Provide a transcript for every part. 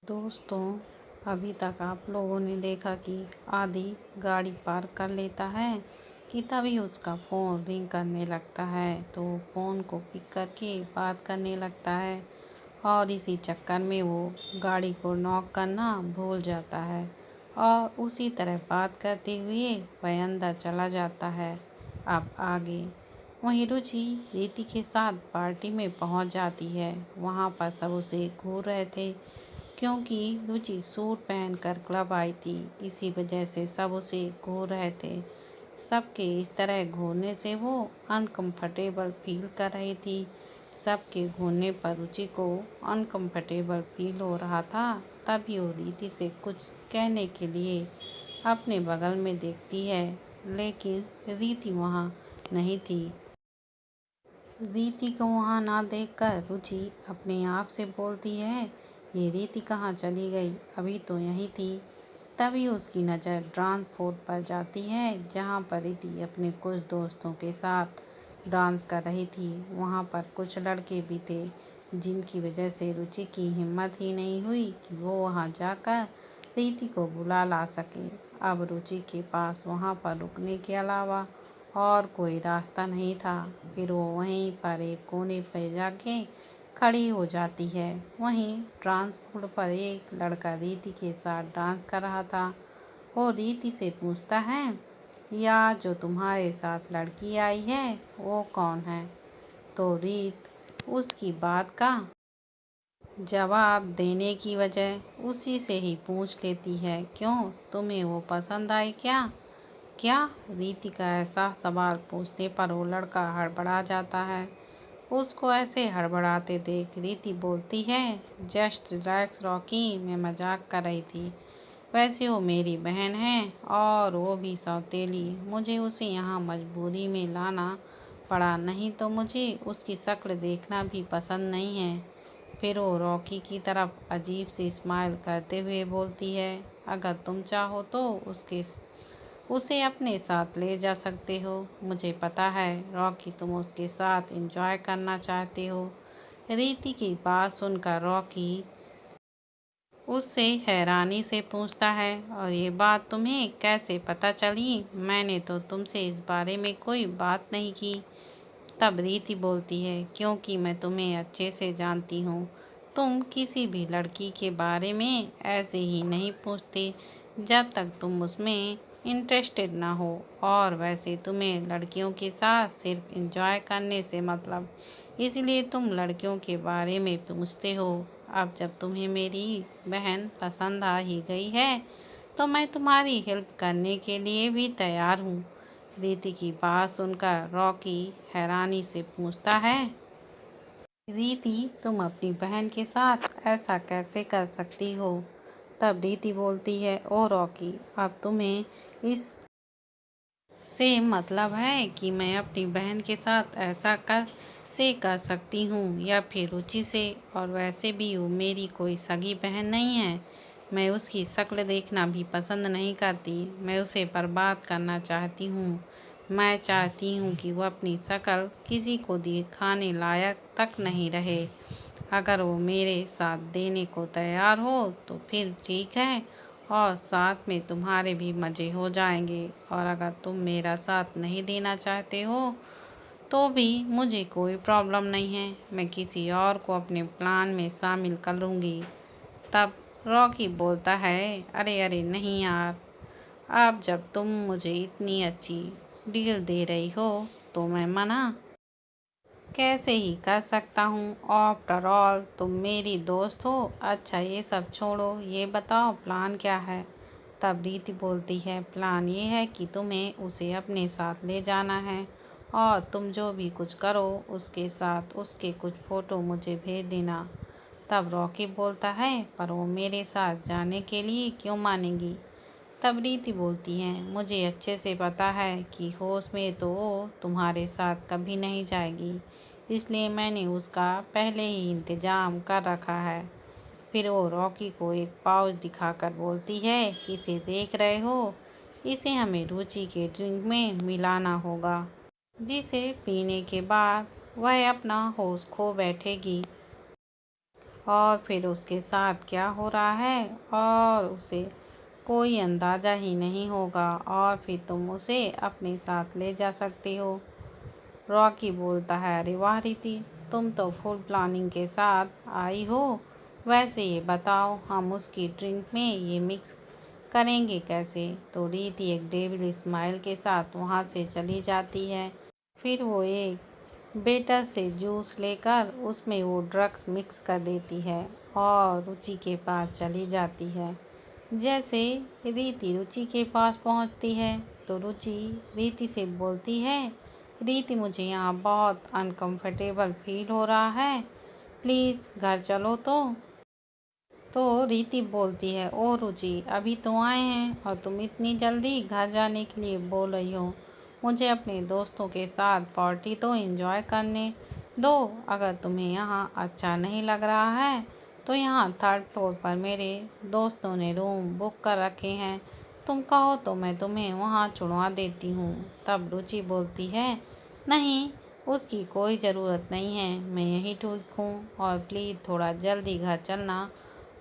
दोस्तों, अभी तक आप लोगों ने देखा कि आदि गाड़ी पार्क कर लेता है कि तभी उसका फ़ोन रिंग करने लगता है, तो फ़ोन को पिक करके बात करने लगता है और इसी चक्कर में वो गाड़ी को नॉक करना भूल जाता है और उसी तरह बात करते हुए वह अंदर चला जाता है। अब आगे वहीं रुचि रीति के साथ पार्टी में पहुंच जाती है। वहां पर सब उसे घूर रहे थे क्योंकि रुचि सूट पहनकर क्लब आई थी। इसी वजह से सब उसे घूर रहे थे। सबके इस तरह घूरने से वो अनकंफर्टेबल फील कर रही थी। सबके घूरने पर रुचि को अनकंफर्टेबल फील हो रहा था। तभी वो रीति से कुछ कहने के लिए अपने बगल में देखती है, लेकिन रीति वहाँ नहीं थी। रीति को वहाँ ना देखकर रुचि अपने आप से बोलती है, ये रीति कहाँ चली गई, अभी तो यहीं थी। तभी उसकी नज़र डांस फ्लोर पर जाती है, जहाँ पर रीति अपने कुछ दोस्तों के साथ डांस कर रही थी। वहाँ पर कुछ लड़के भी थे, जिनकी वजह से रुचि की हिम्मत ही नहीं हुई कि वो वहाँ जाकर रीति को बुला ला सके। अब रुचि के पास वहाँ पर रुकने के अलावा और कोई रास्ता नहीं था। फिर वो वहीं पर एक कोने पर जाके खड़ी हो जाती है। वहीं डांस फ्लोर पर एक लड़का रीति के साथ डांस कर रहा था। वो रीति से पूछता है, या जो तुम्हारे साथ लड़की आई है वो कौन है? तो रीत उसकी बात का जवाब देने की वजह उसी से ही पूछ लेती है, क्यों, तुम्हें वो पसंद आई क्या? क्या? रीति का ऐसा सवाल पूछने पर वो लड़का हड़बड़ा जाता है। उसको ऐसे हड़बड़ाते देख रीति बोलती है, जस्ट रिलैक्स रॉकी, मैं मजाक कर रही थी। वैसे वो मेरी बहन है और वो भी सौतेली। मुझे उसे यहाँ मजबूरी में लाना पड़ा, नहीं तो मुझे उसकी शक्ल देखना भी पसंद नहीं है। फिर वो रॉकी की तरफ अजीब सी स्माइल करते हुए बोलती है, अगर तुम चाहो तो उसे अपने साथ ले जा सकते हो। मुझे पता है रॉकी, तुम उसके साथ एंजॉय करना चाहते हो। रीति की बात सुनकर रॉकी उससे हैरानी से पूछता है, और ये बात तुम्हें कैसे पता चली? मैंने तो तुमसे इस बारे में कोई बात नहीं की। तब रीति बोलती है, क्योंकि मैं तुम्हें अच्छे से जानती हूँ। तुम किसी भी लड़की के बारे में ऐसे ही नहीं पूछते जब तक तुम उसमें इंटरेस्टेड ना हो, और वैसे तुम्हें लड़कियों के साथ सिर्फ एंजॉय करने से मतलब, इसलिए तुम लड़कियों के बारे में पूछते हो। अब जब तुम्हें मेरी बहन पसंद आ ही गई है तो मैं तुम्हारी हेल्प करने के लिए भी तैयार हूँ। रीति की बात सुनकर रॉकी हैरानी से पूछता है, रीति, तुम अपनी बहन के साथ ऐसा कैसे कर सकती हो? तब रीति बोलती है, ओ रॉकी, अब तुम्हें इस से मतलब है कि मैं अपनी बहन के साथ ऐसा कर सकती हूँ, या फिर रुचि से? और वैसे भी वो मेरी कोई सगी बहन नहीं है। मैं उसकी शक्ल देखना भी पसंद नहीं करती। मैं उसे बर्बाद करना चाहती हूँ। मैं चाहती हूँ कि वो अपनी शक्ल किसी को दिखाने लायक तक नहीं रहे। अगर वो मेरे साथ देने को तैयार हो तो फिर ठीक है, और साथ में तुम्हारे भी मज़े हो जाएंगे। और अगर तुम मेरा साथ नहीं देना चाहते हो तो भी मुझे कोई प्रॉब्लम नहीं है। मैं किसी और को अपने प्लान में शामिल कर लूँगी। तब रॉकी बोलता है, अरे अरे नहीं यार, अब जब तुम मुझे इतनी अच्छी डील दे रही हो तो मैं मना कैसे ही कर सकता हूँ? आफ्टर ऑल तुम मेरी दोस्त हो। अच्छा ये सब छोड़ो, ये बताओ प्लान क्या है? तब रीति बोलती है, प्लान ये है कि तुम्हें उसे अपने साथ ले जाना है, और तुम जो भी कुछ करो उसके साथ उसके कुछ फ़ोटो मुझे भेज देना। तब रॉकी बोलता है, पर वो मेरे साथ जाने के लिए क्यों मानेगी? तब रीति बोलती है, मुझे अच्छे से पता है कि होश में तो वो तुम्हारे साथ कभी नहीं जाएगी, इसलिए मैंने उसका पहले ही इंतजाम कर रखा है। फिर वो रॉकी को एक पाउच दिखाकर बोलती है, इसे देख रहे हो, इसे हमें रुचि के ड्रिंक में मिलाना होगा, जिसे पीने के बाद वह अपना होश खो बैठेगी। और फिर उसके साथ क्या हो रहा है और उसे कोई अंदाज़ा ही नहीं होगा और फिर तुम उसे अपने साथ ले जा सकते हो। रॉकी बोलता है, अरे वाह रीति, तुम तो फुल प्लानिंग के साथ आई हो। वैसे ये बताओ, हम उसकी ड्रिंक में ये मिक्स करेंगे कैसे? तो रीति एक डेविल स्माइल के साथ वहाँ से चली जाती है। फिर वो एक बेटर से जूस लेकर उसमें वो ड्रग्स मिक्स कर देती है और रुचि के पास चली जाती है। जैसे रीति रुचि के पास पहुंचती है तो रुचि रीति से बोलती है, रीति मुझे यहाँ बहुत अनकंफर्टेबल फील हो रहा है, प्लीज़ घर चलो। तो रीति बोलती है, ओ रुचि, अभी तो आए हैं और तुम इतनी जल्दी घर जाने के लिए बोल रही हो। मुझे अपने दोस्तों के साथ पार्टी तो एंजॉय करने दो। अगर तुम्हें यहाँ अच्छा नहीं लग रहा है तो यहाँ थर्ड फ्लोर पर मेरे दोस्तों ने रूम बुक कर रखे हैं, तुम कहो तो मैं तुम्हें वहाँ छुड़वा देती हूँ। तब रुचि बोलती है, नहीं, उसकी कोई ज़रूरत नहीं है, मैं यहीं ठीक हूँ और प्लीज़ थोड़ा जल्दी घर चलना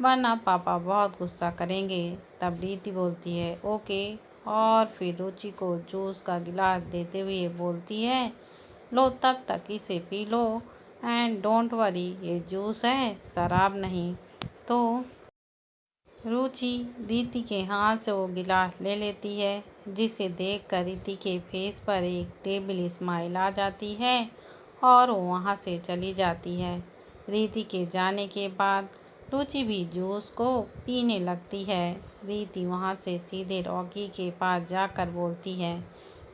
वरना पापा बहुत गुस्सा करेंगे। तब रीति बोलती है, ओके, और फिर रुचि को जूस का गिलास देते हुए बोलती है, लो तब तक इसे P low and don't worry, ये जूस है, शराब नहीं। तो रुचि रीति के हाथ से वो गिलास ले लेती है, जिसे देखकर रीति के फेस पर एक टेबल स्माइल आ जाती है और वो वहाँ से चली जाती है। रीति के जाने के बाद रुचि भी जूस को पीने लगती है। रीति वहाँ से सीधे रॉकी के पास जाकर बोलती है,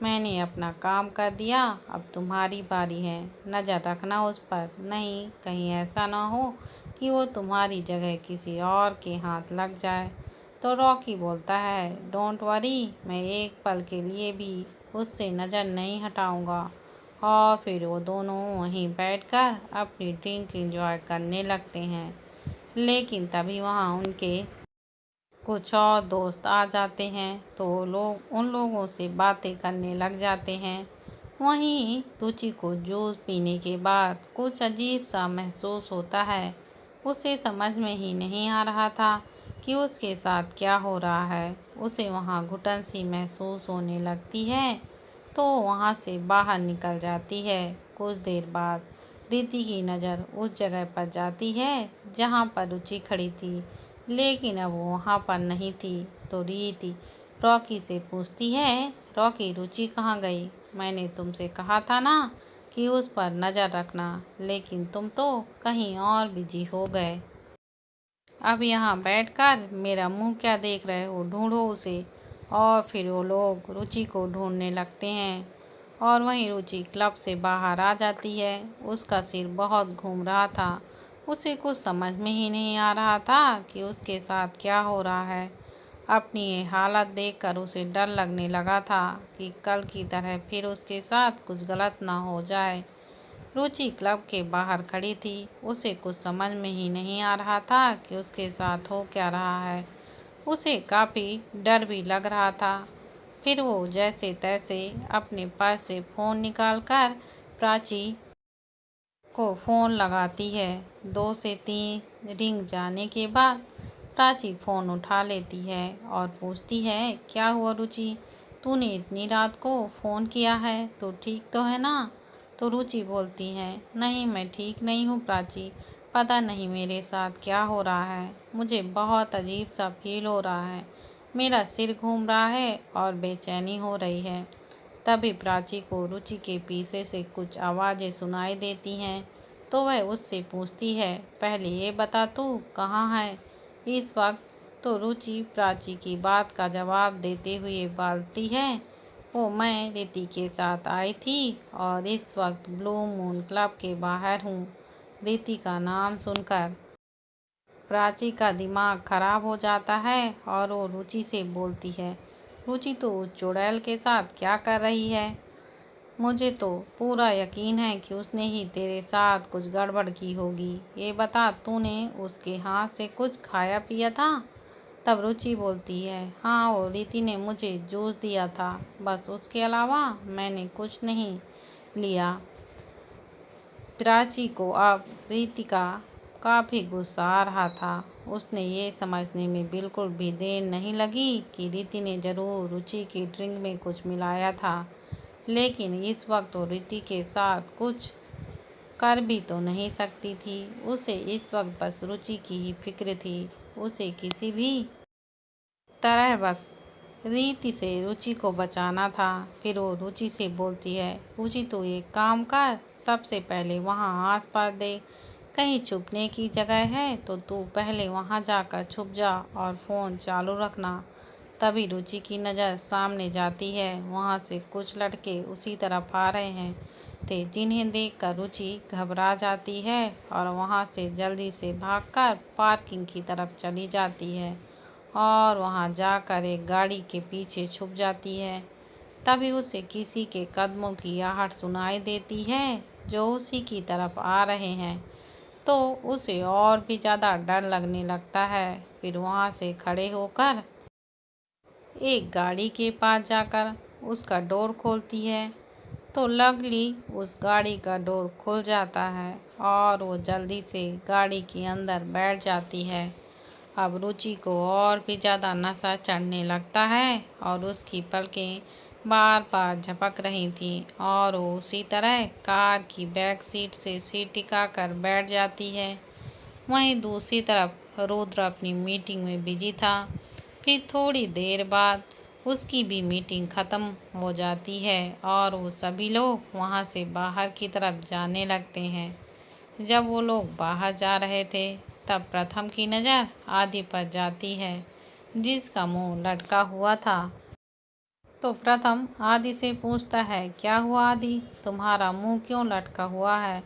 मैंने अपना काम कर दिया, अब तुम्हारी बारी है, नज़र रखना उस पर, नहीं कहीं ऐसा ना हो कि वो तुम्हारी जगह किसी और के हाथ लग जाए। तो रॉकी बोलता है, डोंट वरी, मैं एक पल के लिए भी उससे नज़र नहीं हटाऊंगा। और फिर वो दोनों वहीं बैठकर अपनी ड्रिंक एंजॉय करने लगते हैं। लेकिन तभी वहाँ उनके कुछ और दोस्त आ जाते हैं तो वो लोग उन लोगों से बातें करने लग जाते हैं। वहीं रुचि को जूस पीने के बाद कुछ अजीब सा महसूस होता है। उसे समझ में ही नहीं आ रहा था कि उसके साथ क्या हो रहा है। उसे वहाँ घुटन सी महसूस होने लगती है तो वहाँ से बाहर निकल जाती है। कुछ देर बाद रीति की नज़र उस जगह पर जाती है जहाँ पर रुचि खड़ी थी, लेकिन अब वो वहाँ पर नहीं थी। तो रीति रॉकी से पूछती है, रॉकी, रुचि कहाँ गई? मैंने तुमसे कहा था ना कि उस पर नज़र रखना, लेकिन तुम तो कहीं और बिजी हो गए। अब यहाँ बैठकर मेरा मुंह क्या देख रहे हो, ढूंढो उसे। और फिर वो लोग रुचि को ढूंढने लगते हैं और वहीं रुचि क्लब से बाहर आ जाती है। उसका सिर बहुत घूम रहा था, उसे कुछ समझ में ही नहीं आ रहा था कि उसके साथ क्या हो रहा है। अपनी ये हालत देखकर उसे डर लगने लगा था कि कल की तरह फिर उसके साथ कुछ गलत ना हो जाए। रुचि क्लब के बाहर खड़ी थी, उसे कुछ समझ में ही नहीं आ रहा था कि उसके साथ हो क्या रहा है। उसे काफ़ी डर भी लग रहा था। फिर वो जैसे तैसे अपने पास से फ़ोन निकालकर प्राची को फ़ोन लगाती है। 2 से 3 रिंग जाने के बाद प्राची फ़ोन उठा लेती है और पूछती है, क्या हुआ रुचि, तूने इतनी रात को फ़ोन किया है, तो ठीक तो है ना? तो रुचि बोलती है, नहीं मैं ठीक नहीं हूँ प्राची, पता नहीं मेरे साथ क्या हो रहा है, मुझे बहुत अजीब सा फील हो रहा है, मेरा सिर घूम रहा है और बेचैनी हो रही है। तभी प्राची को रुचि के पीछे से कुछ आवाज़ें सुनाई देती हैं तो वह उससे पूछती है, पहले ये बता तू कहाँ है इस वक्त? तो रुचि प्राची की बात का जवाब देते हुए बोलती है, वो मैं रीति के साथ आई थी और इस वक्त ब्लू मून क्लब के बाहर हूँ। रीति का नाम सुनकर प्राची का दिमाग खराब हो जाता है और वो रुचि से बोलती है, रुचि तो उस चुड़ैल के साथ क्या कर रही है? मुझे तो पूरा यकीन है कि उसने ही तेरे साथ कुछ गड़बड़ की होगी। ये बता, तूने उसके हाथ से कुछ खाया पिया था? तब रुचि बोलती है, हाँ, वो रीति ने मुझे जूस दिया था, बस उसके अलावा मैंने कुछ नहीं लिया। प्राची को अब रीति का काफ़ी गुस्सा आ रहा था। उसने ये समझने में बिल्कुल भी देर नहीं लगी कि रीति ने ज़रूर रुचि की ड्रिंक में कुछ मिलाया था, लेकिन इस वक्त वो रीति के साथ कुछ कर भी तो नहीं सकती थी। उसे इस वक्त बस रुचि की ही फिक्र थी। उसे किसी भी तरह बस रीति से रुचि को बचाना था। फिर वो रुचि से बोलती है, रुचि तू एक काम कर, सबसे पहले वहाँ आस-पास देख, कहीं छुपने की जगह है तो तू पहले वहाँ जाकर छुप जा और फ़ोन चालू रखना। तभी रुचि की नज़र सामने जाती है। वहाँ से कुछ लड़के उसी तरफ आ रहे हैं थे, जिन्हें देखकर रुचि घबरा जाती है और वहाँ से जल्दी से भागकर पार्किंग की तरफ चली जाती है और वहाँ जाकर एक गाड़ी के पीछे छुप जाती है। तभी उसे किसी के कदमों की आहट सुनाई देती है जो उसी की तरफ आ रहे हैं, तो उसे और भी ज़्यादा डर लगने लगता है। फिर वहाँ से खड़े होकर एक गाड़ी के पास जाकर उसका डोर खोलती है, तो लकीली उस गाड़ी का डोर खुल जाता है और वो जल्दी से गाड़ी के अंदर बैठ जाती है। अब रुचि को और भी ज़्यादा नशा चढ़ने लगता है और उसकी पलकें बार बार झपक रही थीं और वो उसी तरह कार की बैक सीट से सिर टिकाकर बैठ जाती है। वहीं दूसरी तरफ रुद्र अपनी मीटिंग में बिजी था। फिर थोड़ी देर बाद उसकी भी मीटिंग खत्म हो जाती है और वो सभी लोग वहाँ से बाहर की तरफ जाने लगते हैं। जब वो लोग बाहर जा रहे थे, तब प्रथम की नज़र आदि पर जाती है, जिसका मुंह लटका हुआ था। तो प्रथम आदि से पूछता है, क्या हुआ आदि, तुम्हारा मुंह क्यों लटका हुआ है?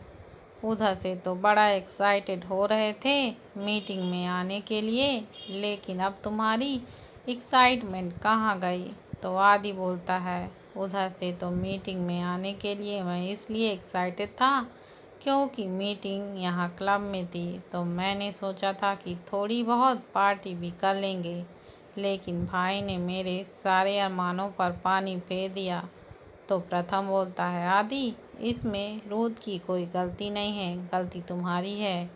उधर से तो बड़ा एक्साइटेड हो रहे थे मीटिंग में आने के लिए, लेकिन अब तुम्हारी एक्साइटमेंट कहाँ गई? तो आदि बोलता है, उधर से तो मीटिंग में आने के लिए मैं इसलिए एक्साइटेड था क्योंकि मीटिंग यहाँ क्लब में थी, तो मैंने सोचा था कि थोड़ी बहुत पार्टी भी कर लेंगे, लेकिन भाई ने मेरे सारे अरमानों पर पानी फेर दिया। तो प्रथम बोलता है, आदि इसमें रुद्र की कोई गलती नहीं है, गलती तुम्हारी है,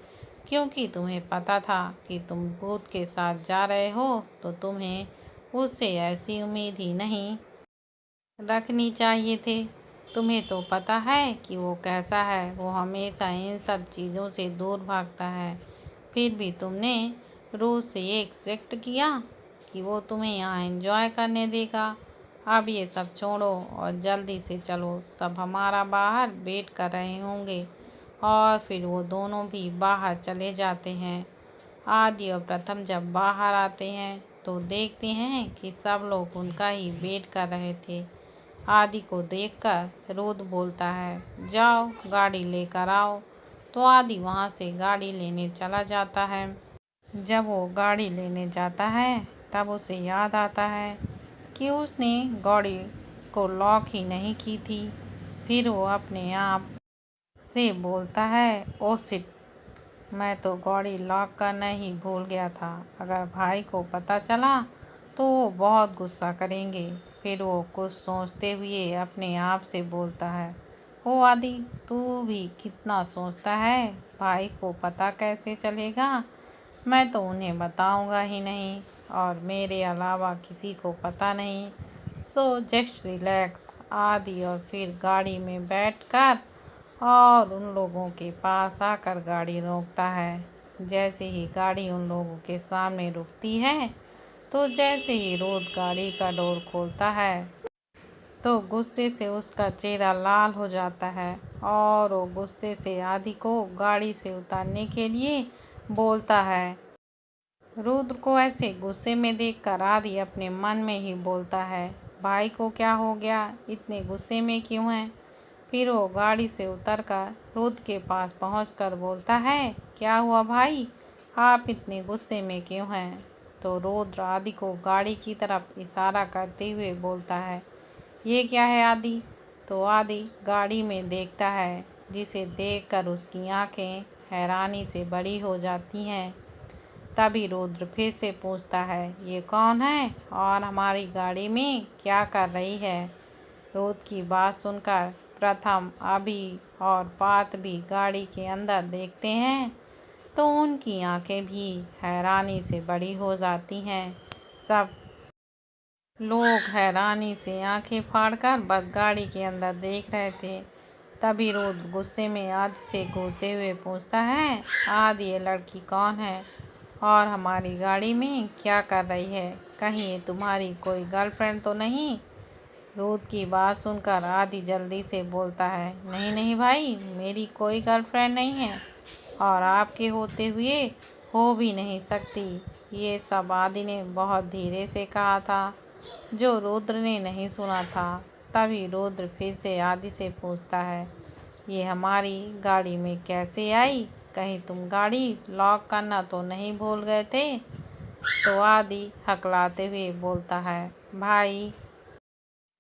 क्योंकि तुम्हें पता था कि तुम रुद्र के साथ जा रहे हो, तो तुम्हें उससे ऐसी उम्मीद ही नहीं रखनी चाहिए थे। तुम्हें तो पता है कि वो कैसा है, वो हमेशा इन सब चीज़ों से दूर भागता है। फिर भी तुमने रोज से ये एक्सपेक्ट किया कि वो तुम्हें यहाँ एंजॉय करने देगा। अब ये सब छोड़ो और जल्दी से चलो, सब हमारा बाहर वेट कर रहे होंगे। और फिर वो दोनों भी बाहर चले जाते हैं। आदि और प्रथम जब बाहर आते हैं तो देखते हैं कि सब लोग उनका ही वेट कर रहे थे। आदि को देखकर रुद्र बोलता है, जाओ गाड़ी लेकर आओ। तो आदि वहाँ से गाड़ी लेने चला जाता है। जब वो गाड़ी लेने जाता है, तब उसे याद आता है कि उसने गाड़ी को लॉक ही नहीं की थी। फिर वो अपने आप से बोलता है, ओ शिट, मैं तो गाड़ी लॉक करना ही भूल गया था। अगर भाई को पता चला तो वो बहुत गुस्सा करेंगे। फिर वो कुछ सोचते हुए अपने आप से बोलता है, ओ आदि, तू भी कितना सोचता है, भाई को पता कैसे चलेगा? मैं तो उन्हें बताऊंगा ही नहीं और मेरे अलावा किसी को पता नहीं। So just relax. आदि और फिर गाड़ी में बैठकर और उन लोगों के पास आकर गाड़ी रोकता है। जैसे ही गाड़ी उन लोगों के सामने रुकती है, तो जैसे ही रुद्र गाड़ी का डोर खोलता है, तो गुस्से से उसका चेहरा लाल हो जाता है और वो गुस्से से आदि को गाड़ी से उतारने के लिए बोलता है। रुद्र को ऐसे गुस्से में देखकर आदि अपने मन में ही बोलता है, भाई को क्या हो गया, इतने गुस्से में क्यों है? फिर वो गाड़ी से उतरकर रुद्र के पास पहुंचकर बोलता है, क्या हुआ भाई, आप इतने गुस्से में क्यों हैं? तो रुद्र आदि को गाड़ी की तरफ इशारा करते हुए बोलता है, ये क्या है आदि? तो आदि गाड़ी में देखता है, जिसे देखकर उसकी आंखें हैरानी से बड़ी हो जाती हैं। तभी रुद्र फिर से पूछता है, ये कौन है और हमारी गाड़ी में क्या कर रही है? रुद्र की बात सुनकर प्रथम, अभी और पात भी गाड़ी के अंदर देखते हैं। तो उनकी आंखें भी हैरानी से बड़ी हो जाती हैं। सब लोग हैरानी से आंखें फाड़कर बस गाड़ी के अंदर देख रहे थे। तभी रुद्र गुस्से में आदि से घूरते हुए पूछता है, आदि ये लड़की कौन है और हमारी गाड़ी में क्या कर रही है? कहीं ये तुम्हारी कोई गर्लफ्रेंड तो नहीं? रुद्र की बात सुनकर आदि जल्दी से बोलता है, नहीं नहीं भाई, मेरी कोई गर्लफ्रेंड नहीं है और आपके होते हुए हो भी नहीं सकती। ये सब आदि ने बहुत धीरे से कहा था, जो रुद्र ने नहीं सुना था। तभी रुद्र फिर से आदि से पूछता है, ये हमारी गाड़ी में कैसे आई? कहीं तुम गाड़ी लॉक करना तो नहीं भूल गए थे? तो आदि हकलाते हुए बोलता है, भाई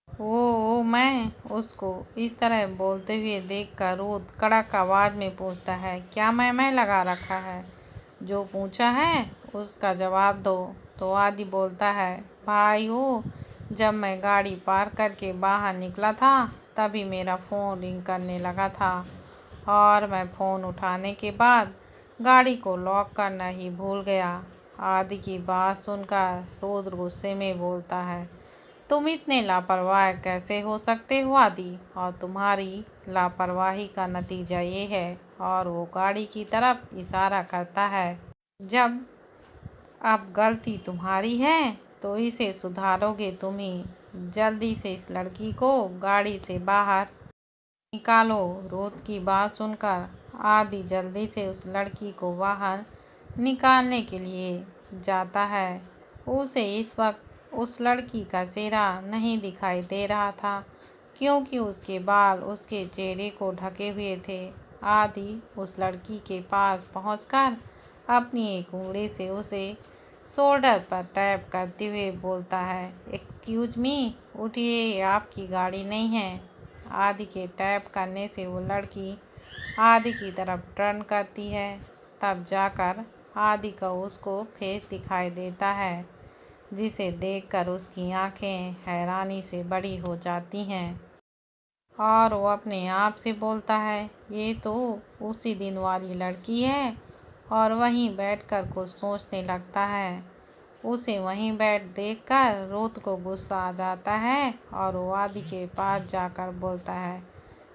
वो मैं उसको इस तरह बोलते हुए देखकर रुद्र कड़क आवाज में पूछता है, क्या मैं लगा रखा है? जो पूछा है उसका जवाब दो। तो आदि बोलता है, भाई वो जब मैं गाड़ी पार्क करके बाहर निकला था तभी मेरा फ़ोन रिंग करने लगा था और मैं फ़ोन उठाने के बाद गाड़ी को लॉक करना ही भूल गया। आदि की बात सुनकर रुद्र गुस्से में बोलता है, तुम इतने लापरवाह कैसे हो सकते हो आदि? और तुम्हारी लापरवाही का नतीजा ये है। और वो गाड़ी की तरफ इशारा करता है। जब अब गलती तुम्हारी है तो इसे सुधारोगे तुम ही। जल्दी से इस लड़की को गाड़ी से बाहर निकालो। रुद्र की बात सुनकर आदि जल्दी से उस लड़की को बाहर निकालने के लिए जाता है। उसे इस वक्त उस लड़की का चेहरा नहीं दिखाई दे रहा था, क्योंकि उसके बाल उसके चेहरे को ढके हुए थे। आदि उस लड़की के पास पहुंचकर अपनी एक उंगली से उसे शोल्डर पर टैप करते हुए बोलता है, एक्सक्यूज मी, उठिए, ये आपकी गाड़ी नहीं है। आदि के टैप करने से वो लड़की आदि की तरफ टर्न करती है। तब जाकर आदि का उसको फेस दिखाई देता है, जिसे देखकर उसकी आंखें हैरानी से बड़ी हो जाती हैं और वो अपने आप से बोलता है, ये तो उसी दिन वाली लड़की है। और वहीं बैठकर कुछ सोचने लगता है। उसे वहीं देखकर रुद्र को गुस्सा आ जाता है और वो आदि के पास जाकर बोलता है,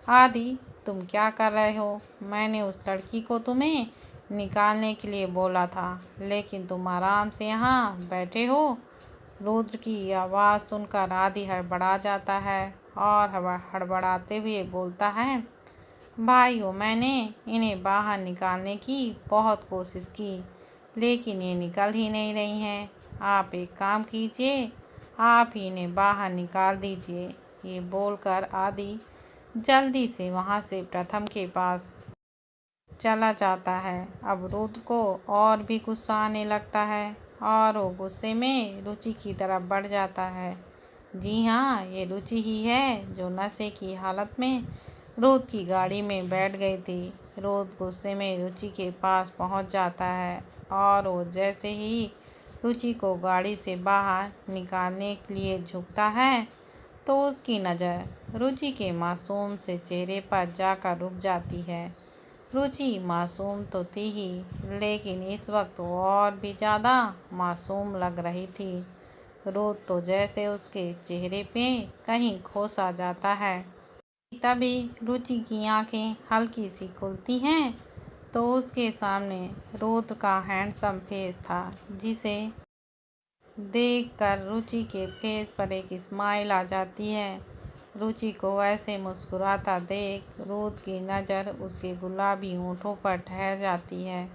आदि तुम क्या कर रहे हो? मैंने उस लड़की को तुम्हें निकालने के लिए बोला था, लेकिन तुम आराम से यहाँ बैठे हो। रुद्र की आवाज़ सुनकर आदि हड़बड़ा जाता है और हड़बड़ाते हुए बोलता है, भाइयों, मैंने इन्हें बाहर निकालने की बहुत कोशिश की, लेकिन ये निकल ही नहीं रही हैं। आप एक काम कीजिए, आप ही इन्हें बाहर निकाल दीजिए। ये बोलकर आदि जल्दी से वहाँ से प्रथम के पास चला जाता है। अब रुद्र को और भी गुस्सा आने लगता है और वो गुस्से में रुचि की तरफ बढ़ जाता है। जी हाँ, ये रुचि ही है जो नशे की हालत में रुद्र की गाड़ी में बैठ गई थी। रुद्र गुस्से में रुचि के पास पहुंच जाता है और वो जैसे ही रुचि को गाड़ी से बाहर निकालने के लिए झुकता है तो उसकी नज़र रुचि के मासूम से चेहरे पर जाकर रुक जाती है। रुचि मासूम तो थी ही, लेकिन इस वक्त वो और भी ज़्यादा मासूम लग रही थी। रुद्र तो जैसे उसके चेहरे पे कहीं खो सा जाता है। तभी रुचि की आंखें हल्की सी खुलती हैं तो उसके सामने रुद्र का हैंडसम फेस था, जिसे देखकर रुचि के फेस पर एक स्माइल आ जाती है। रुचि को ऐसे मुस्कुराता देख रुद्र की नज़र उसके गुलाबी होठों पर ठहर जाती है।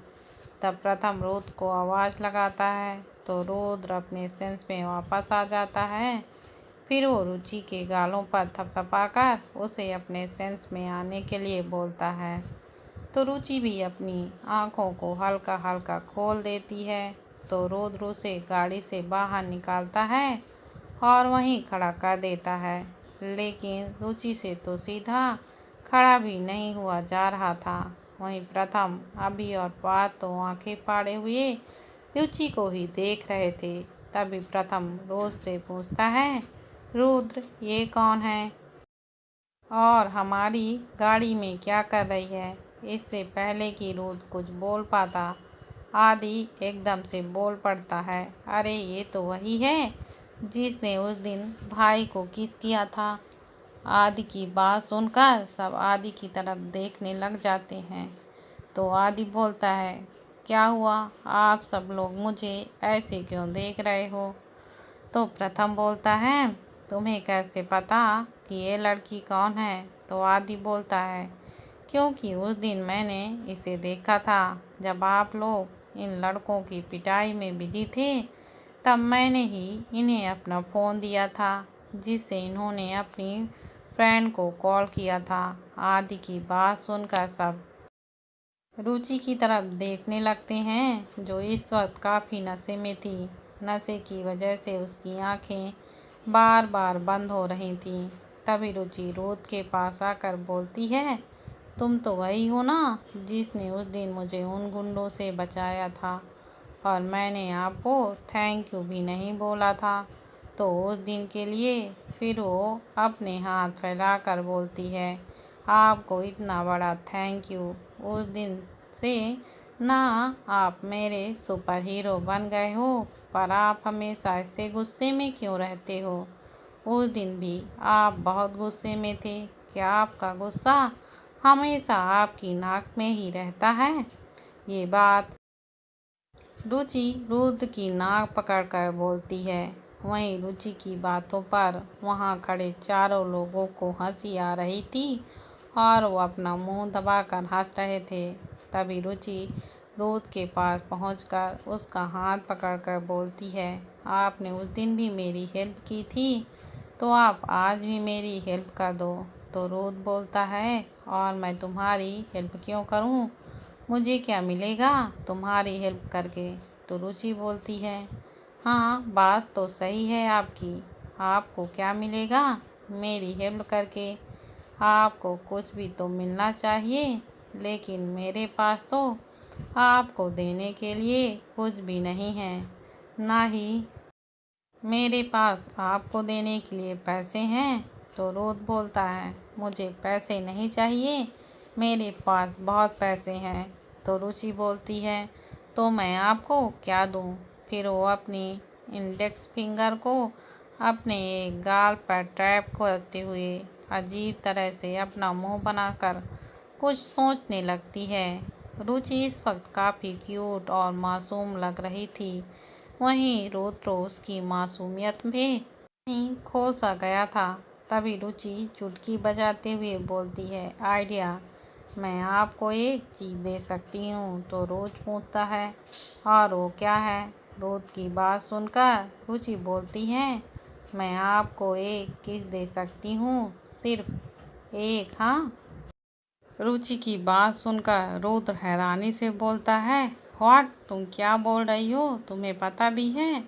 तब प्रथम रुद्र को आवाज़ लगाता है तो रुद्र अपने सेंस में वापस आ जाता है। फिर वो रुचि के गालों पर थपथपाकर उसे अपने सेंस में आने के लिए बोलता है। तो रुचि भी अपनी आँखों को हल्का हल्का खोल देती है। तो रुद्र उसे गाड़ी से बाहर निकालता है और वहीं खड़ा कर देता है, लेकिन रुचि से तो सीधा खड़ा भी नहीं हुआ जा रहा था। वहीं प्रथम, अभी और पार्थ तो आंखें फाड़े हुए रुचि को ही देख रहे थे। तभी प्रथम रोज से पूछता है, रुद्र ये कौन है और हमारी गाड़ी में क्या कर रही है? इससे पहले कि रुद्र कुछ बोल पाता, आदि एकदम से बोल पड़ता है, अरे ये तो वही है जिसने उस दिन भाई को किस किया था। आदि की बात सुनकर सब आदि की तरफ देखने लग जाते हैं। तो आदि बोलता है, क्या हुआ, आप सब लोग मुझे ऐसे क्यों देख रहे हो। तो प्रथम बोलता है, तुम्हें कैसे पता कि ये लड़की कौन है। तो आदि बोलता है, क्योंकि उस दिन मैंने इसे देखा था जब आप लोग इन लड़कों की पिटाई में बिजी थे, तब मैंने ही इन्हें अपना फ़ोन दिया था जिससे इन्होंने अपनी फ्रेंड को कॉल किया था। आदि की बात सुनकर सब रुचि की तरफ देखने लगते हैं, जो इस वक्त काफ़ी नशे में थी। नशे की वजह से उसकी आंखें बार बार बंद हो रही थीं। तभी रुचि रोद के पास आकर बोलती है, तुम तो वही हो ना जिसने उस दिन मुझे उन गुंडों से बचाया था, और मैंने आपको थैंक यू भी नहीं बोला था। तो उस दिन के लिए फिर वो अपने हाथ फैलाकर बोलती है, आपको इतना बड़ा थैंक यू। उस दिन से ना आप मेरे सुपर हीरो बन गए हो, पर आप हमेशा ऐसे गुस्से में क्यों रहते हो। उस दिन भी आप बहुत गुस्से में थे। क्या आपका गुस्सा हमेशा आपकी नाक में ही रहता है। ये बात रुचि रुद्र की नाक पकड़कर बोलती है। वहीं रुचि की बातों पर वहां खड़े चारों लोगों को हंसी आ रही थी और वो अपना मुंह दबाकर हंस रहे थे। तभी रुचि रुद्र के पास पहुंचकर उसका हाथ पकड़कर बोलती है, आपने उस दिन भी मेरी हेल्प की थी, तो आप आज भी मेरी हेल्प कर दो। तो रुद्र बोलता है, और मैं तुम्हारी हेल्प क्यों करूं, मुझे क्या मिलेगा तुम्हारी हेल्प करके। तो रुचि बोलती है, हाँ बात तो सही है आपकी, आपको क्या मिलेगा मेरी हेल्प करके, आपको कुछ भी तो मिलना चाहिए, लेकिन मेरे पास तो आपको देने के लिए कुछ भी नहीं है, ना ही मेरे पास आपको देने के लिए पैसे हैं। तो रोद बोलता है, मुझे पैसे नहीं चाहिए, मेरे पास बहुत पैसे हैं। तो रुचि बोलती है, तो मैं आपको क्या दूं। फिर वो अपनी इंडेक्स फिंगर को अपने एक गाल पर टैप करते हुए अजीब तरह से अपना मुंह बनाकर कुछ सोचने लगती है। रुचि इस वक्त काफ़ी क्यूट और मासूम लग रही थी। वहीं रुद्र उसकी मासूमियत में ही खो सा गया था। तभी रुचि चुटकी बजाते हुए बोलती है, आइडिया, मैं आपको एक चीज़ दे सकती हूँ। तो रोज पूछता है, और वो क्या है। रोज की बात सुनकर रुचि बोलती है, मैं आपको एक किस दे सकती हूँ, सिर्फ एक। हाँ। रुचि की बात सुनकर रुद्र हैरानी से बोलता है, व्हाट, तुम क्या बोल रही हो, तुम्हें पता भी है।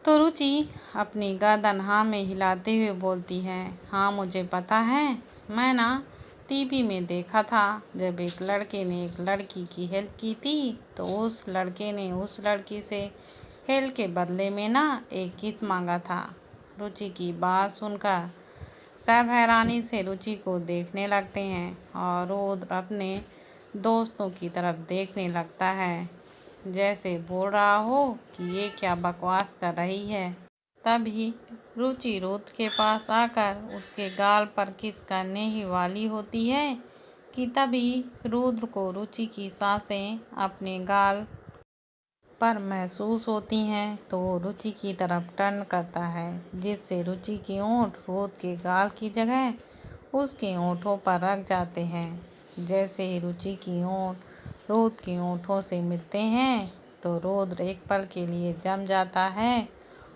तो रुचि अपनी गर्दन हाँ में हिलाते हुए बोलती है, हाँ मुझे पता है, मैं ना टीवी में देखा था, जब एक लड़के ने एक लड़की की हेल्प की थी, तो उस लड़के ने उस लड़की से हेल्प के बदले में ना एक किस मांगा था। रुचि की बात सुनकर सब हैरानी से रुचि को देखने लगते हैं और रुद्र अपने दोस्तों की तरफ देखने लगता है, जैसे बोल रहा हो कि ये क्या बकवास कर रही है। तभी रुचि रुद्र के पास आकर उसके गाल पर किस करने ही वाली होती है कि तभी रुद्र को रुचि की सांसें अपने गाल पर महसूस होती हैं। तो वो रुचि की तरफ टर्न करता है, जिससे रुचि की होंठ रुद्र के गाल की जगह उसके होंठों पर रख जाते हैं। जैसे ही रुचि की होंठ रुद्र के होंठों से मिलते हैं, तो रुद्र एक पल के लिए जम जाता है,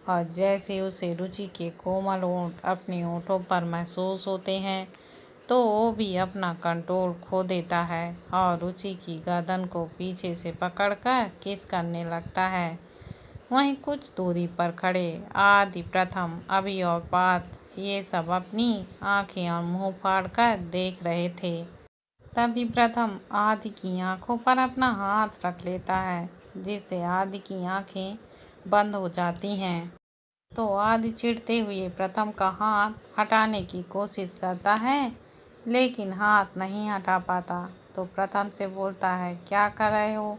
और जैसे उसे रुचि के कोमल होंठ अपने होंठों पर महसूस होते हैं, तो वो भी अपना कंट्रोल खो देता है और रुचि की गर्दन को पीछे से पकड़कर किस करने लगता है। वहीं कुछ दूरी पर खड़े आदि, प्रथम, अभि और पार्थ ये सब अपनी आंखें और मुंह फाड़कर देख रहे थे। तभी प्रथम आदि की आंखों पर अपना हाथ रख लेता है, जिससे आदि की आंखें बंद हो जाती हैं। तो आदि चिढ़ते हुए प्रथम का हाथ हटाने की कोशिश करता है, लेकिन हाथ नहीं हटा पाता। तो प्रथम से बोलता है, क्या कर रहे हो,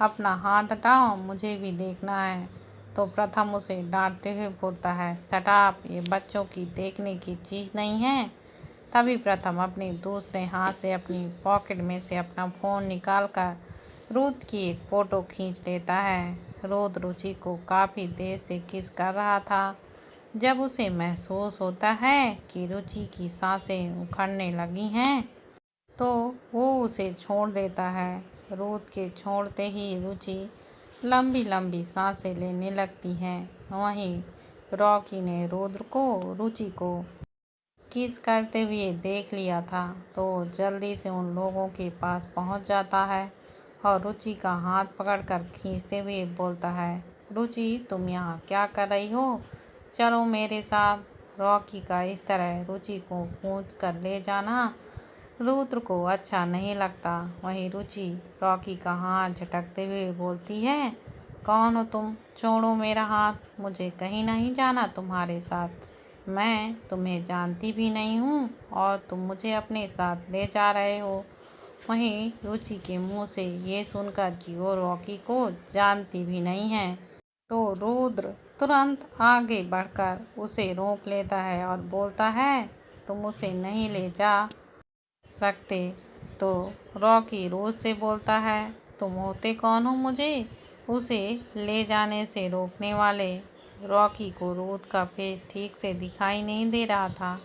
अपना हाथ हटाओ, मुझे भी देखना है। तो प्रथम उसे डांटते हुए बोलता है, शट अप, ये बच्चों की देखने की चीज़ नहीं है। तभी प्रथम अपने दूसरे हाथ से अपनी पॉकेट में से अपना फ़ोन निकालकर रुद्र की एक फ़ोटो खींच लेता है। रुद्र रुचि को काफ़ी देर से किस कर रहा था। जब उसे महसूस होता है कि रुचि की सांसें उखड़ने लगी हैं, तो वो उसे छोड़ देता है। रुद्र के छोड़ते ही रुचि लंबी लंबी सांसें लेने लगती हैं। वहीं रॉकी ने रुद्र को रुचि को किस करते हुए देख लिया था, तो जल्दी से उन लोगों के पास पहुंच जाता है और रुचि का हाथ पकड़कर खींचते हुए बोलता है, रुचि तुम यहाँ क्या कर रही हो, चलो मेरे साथ। रॉकी का इस तरह रुचि को खींच कर ले जाना रुद्र को अच्छा नहीं लगता। वहीं रुचि रॉकी का हाथ झटकते हुए बोलती है, कौन हो तुम, छोड़ो मेरा हाथ, मुझे कहीं नहीं जाना तुम्हारे साथ, मैं तुम्हें जानती भी नहीं हूँ और तुम मुझे अपने साथ ले जा रहे हो। वहीं रुचि के मुंह से ये सुनकर कि वो रॉकी को जानती भी नहीं है, तो रुद्र तुरंत आगे बढ़कर उसे रोक लेता है और बोलता है, तुम उसे नहीं ले जा सकते। तो रॉकी रोज से बोलता है, तुम होते कौन हो मुझे उसे ले जाने से रोकने वाले। रॉकी को रुद्र का फेस ठीक से दिखाई नहीं दे रहा था,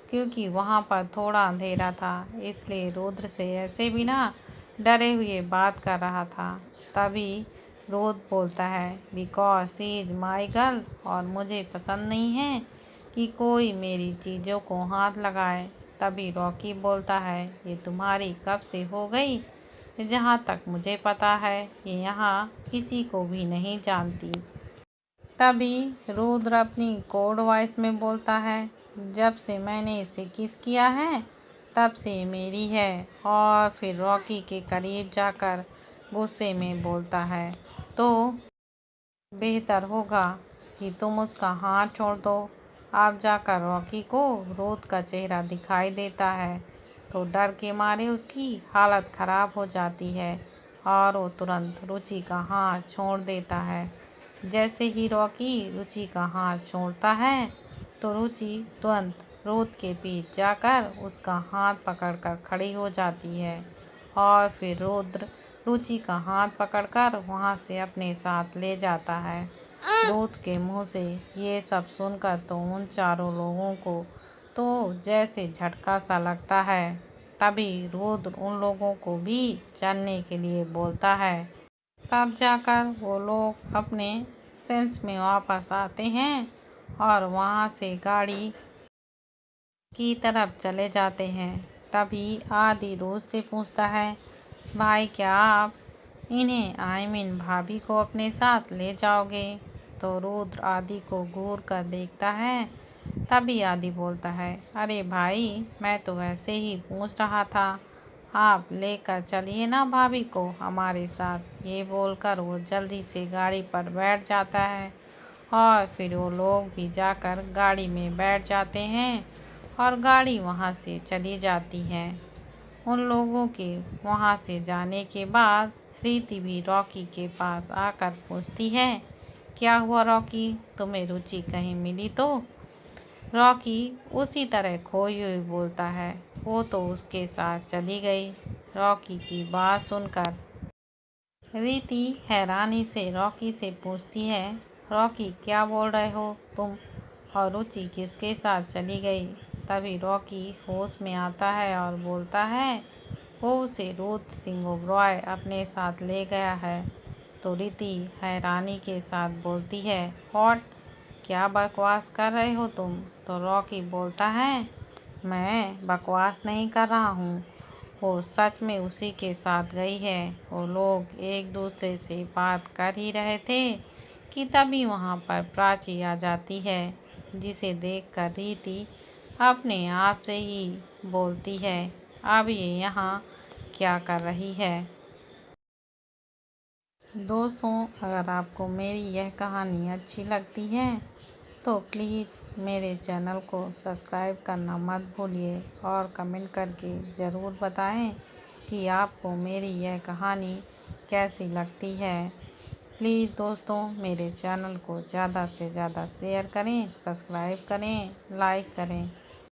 क्योंकि वहाँ पर थोड़ा अंधेरा था, इसलिए रुद्र से ऐसे बिना डरे हुए बात कर रहा था। तभी रुद्र बोलता है, because she is my girl, और मुझे पसंद नहीं है कि कोई मेरी चीज़ों को हाथ लगाए। तभी रॉकी बोलता है, ये तुम्हारी कब से हो गई, जहाँ तक मुझे पता है ये यहाँ किसी को भी नहीं जानती। तभी रुद्र अपनी कोड वॉइस में बोलता है, जब से मैंने इसे किस किया है तब से मेरी है। और फिर रॉकी के करीब जाकर गुस्से में बोलता है, तो बेहतर होगा कि तुम उसका हाथ छोड़ दो। अब जाकर रॉकी को रुद्र का चेहरा दिखाई देता है, तो डर के मारे उसकी हालत ख़राब हो जाती है और वो तुरंत रुचि का हाथ छोड़ देता है। जैसे ही रॉकी रुचि का हाथ छोड़ता है, तो रुचि तुरंत रुद्र के पीछे जाकर उसका हाथ पकड़कर खड़ी हो जाती है और फिर रुद्र रुचि का हाथ पकड़कर वहाँ से अपने साथ ले जाता है। रुद्र के मुंह से ये सब सुनकर तो उन चारों लोगों को तो जैसे झटका सा लगता है। तभी रुद्र उन लोगों को भी चलने के लिए बोलता है। तब जाकर वो लोग अपने सेंस में वापस आते हैं और वहाँ से गाड़ी की तरफ चले जाते हैं। तभी आदि रोज से पूछता है, भाई क्या आप इन्हें भाभी को अपने साथ ले जाओगे। तो रुद्र आदि को घूर कर देखता है। तभी आदि बोलता है, अरे भाई मैं तो वैसे ही पूछ रहा था, आप लेकर चलिए ना भाभी को हमारे साथ। ये बोलकर वो जल्दी से गाड़ी पर बैठ जाता है और फिर वो लोग भी जाकर गाड़ी में बैठ जाते हैं और गाड़ी वहाँ से चली जाती है। उन लोगों के वहाँ से जाने के बाद प्रीति भी रॉकी के पास आकर पूछती है, क्या हुआ रॉकी, तुम्हें रुचि कहीं मिली तो। रॉकी उसी तरह खोई हुई बोलता है, वो तो उसके साथ चली गई। रॉकी की बात सुनकर रीति हैरानी से रॉकी से पूछती है, रॉकी क्या बोल रहे हो तुम, और रुचि किसके साथ चली गई। तभी रॉकी होश में आता है और बोलता है, वो उसे रुद्र सिंह ओबरॉय अपने साथ ले गया है। तो रीति हैरानी के साथ बोलती है, व्हाट, क्या बकवास कर रहे हो तुम। तो रॉकी बोलता है, मैं बकवास नहीं कर रहा हूँ, वो सच में उसी के साथ गई है। वो लोग एक दूसरे से बात कर ही रहे थे कि तभी वहाँ पर प्राची आ जाती है, जिसे देखकर रीति अपने आप से ही बोलती है, अब ये यहाँ क्या कर रही है। दोस्तों, अगर आपको मेरी यह कहानी अच्छी लगती है तो प्लीज़ मेरे चैनल को सब्सक्राइब करना मत भूलिए और कमेंट करके ज़रूर बताएं कि आपको मेरी यह कहानी कैसी लगती है। प्लीज़ दोस्तों मेरे चैनल को ज़्यादा से ज़्यादा शेयर करें, सब्सक्राइब करें, लाइक करें।